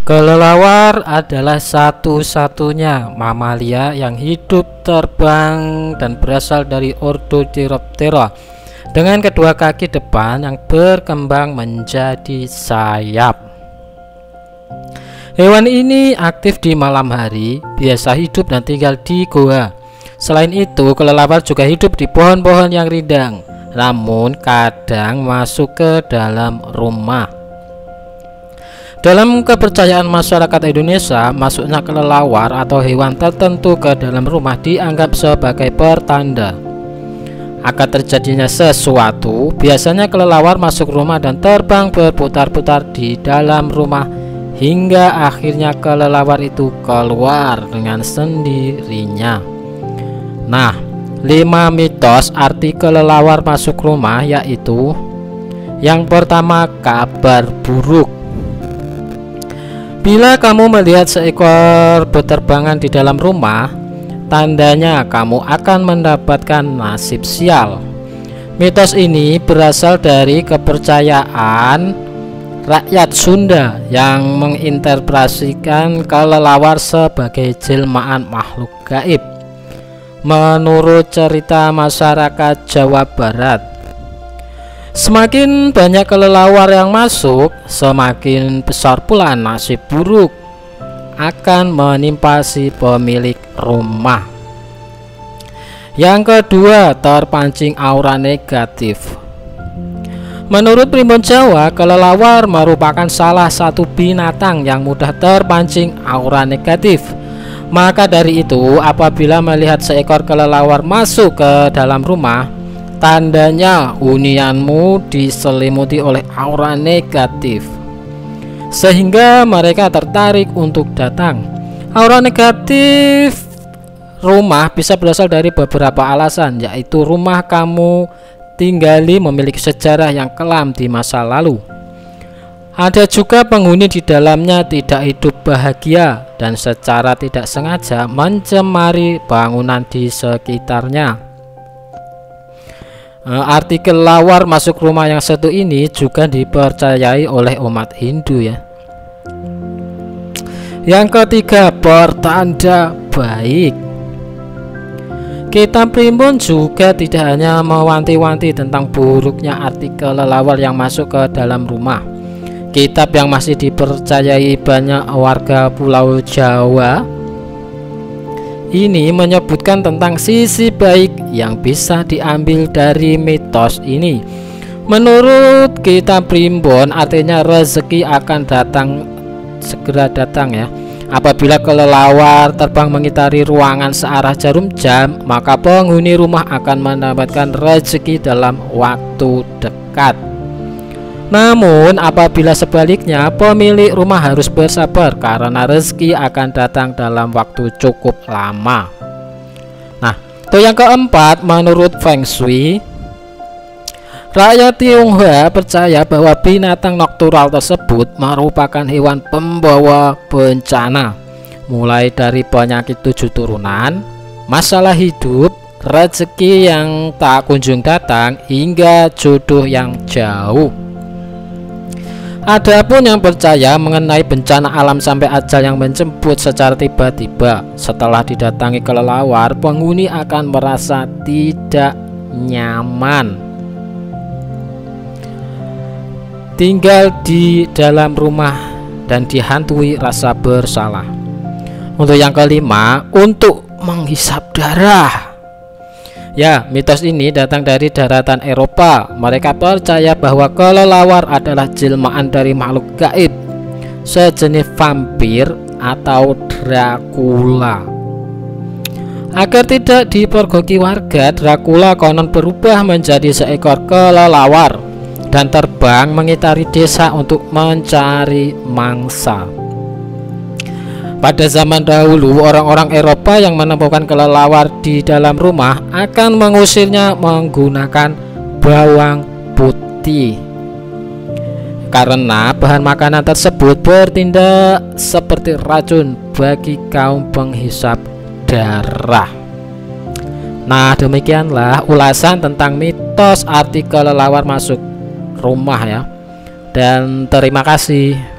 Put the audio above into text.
Kelelawar adalah satu-satunya mamalia yang hidup terbang dan berasal dari ordo Chiroptera dengan kedua kaki depan yang berkembang menjadi sayap. Hewan ini aktif di malam hari, biasa hidup dan tinggal di goa. Selain itu, kelelawar juga hidup di pohon-pohon yang rindang, namun kadang masuk ke dalam rumah. Dalam kepercayaan masyarakat Indonesia, masuknya kelelawar atau hewan tertentu ke dalam rumah dianggap sebagai pertanda akan terjadinya sesuatu. Biasanya kelelawar masuk rumah dan terbang berputar-putar di dalam rumah hingga akhirnya kelelawar itu keluar dengan sendirinya. Nah, 5 mitos arti kelelawar masuk rumah yaitu: yang pertama, kabar buruk. Bila kamu melihat seekor beterbangan di dalam rumah, tandanya kamu akan mendapatkan nasib sial. Mitos ini berasal dari kepercayaan rakyat Sunda yang menginterpretasikan kelelawar sebagai jelmaan makhluk gaib. Menurut cerita masyarakat Jawa Barat, semakin banyak kelelawar yang masuk, semakin besar pula nasib buruk akan menimpa si pemilik rumah. Yang kedua, terpancing aura negatif. Menurut Primbon Jawa, kelelawar merupakan salah satu binatang yang mudah terpancing aura negatif. Maka dari itu, apabila melihat seekor kelelawar masuk ke dalam rumah, tandanya hunianmu diselimuti oleh aura negatif, sehingga mereka tertarik untuk datang. Aura negatif rumah bisa berasal dari beberapa alasan, yaitu rumah kamu tinggali memiliki sejarah yang kelam di masa lalu. Ada juga penghuni di dalamnya tidak hidup bahagia dan secara tidak sengaja mencemari bangunan di sekitarnya. Arti kelelawar masuk rumah yang satu ini juga dipercayai oleh umat Hindu ya. Yang ketiga, pertanda baik. Kitab Primbon juga tidak hanya mewanti-wanti tentang buruknya arti kelelawar yang masuk ke dalam rumah. Kitab yang masih dipercayai banyak warga Pulau Jawa ini menyebutkan tentang sisi baik yang bisa diambil dari mitos ini. Menurut kitab Primbon, artinya rezeki akan segera datang ya. Apabila kelelawar terbang mengitari ruangan searah jarum jam, maka penghuni rumah akan mendapatkan rezeki dalam waktu dekat. Namun apabila sebaliknya, pemilik rumah harus bersabar karena rezeki akan datang dalam waktu cukup lama. Nah, itu yang keempat, menurut Feng Shui, rakyat Tionghoa percaya bahwa binatang noktural tersebut merupakan hewan pembawa bencana, mulai dari penyakit 7 turunan, masalah hidup, rezeki yang tak kunjung datang, hingga jodoh yang jauh. Adapun yang percaya mengenai bencana alam sampai ajal yang menjemput secara tiba-tiba, setelah didatangi kelelawar, penghuni akan merasa tidak nyaman tinggal di dalam rumah dan dihantui rasa bersalah. Untuk yang kelima, untuk menghisap darah. Ya, mitos ini datang dari daratan Eropa. Mereka percaya bahwa kelelawar adalah jelmaan dari makhluk gaib, sejenis vampir atau Dracula. Agar tidak dipergoki warga, Dracula konon berubah menjadi seekor kelelawar dan terbang mengitari desa untuk mencari mangsa. Pada zaman dahulu, orang-orang Eropa yang menemukan kelelawar di dalam rumah akan mengusirnya menggunakan bawang putih, karena bahan makanan tersebut bertindak seperti racun bagi kaum penghisap darah. Nah, demikianlah ulasan tentang mitos arti kelelawar masuk rumah ya. Dan terima kasih.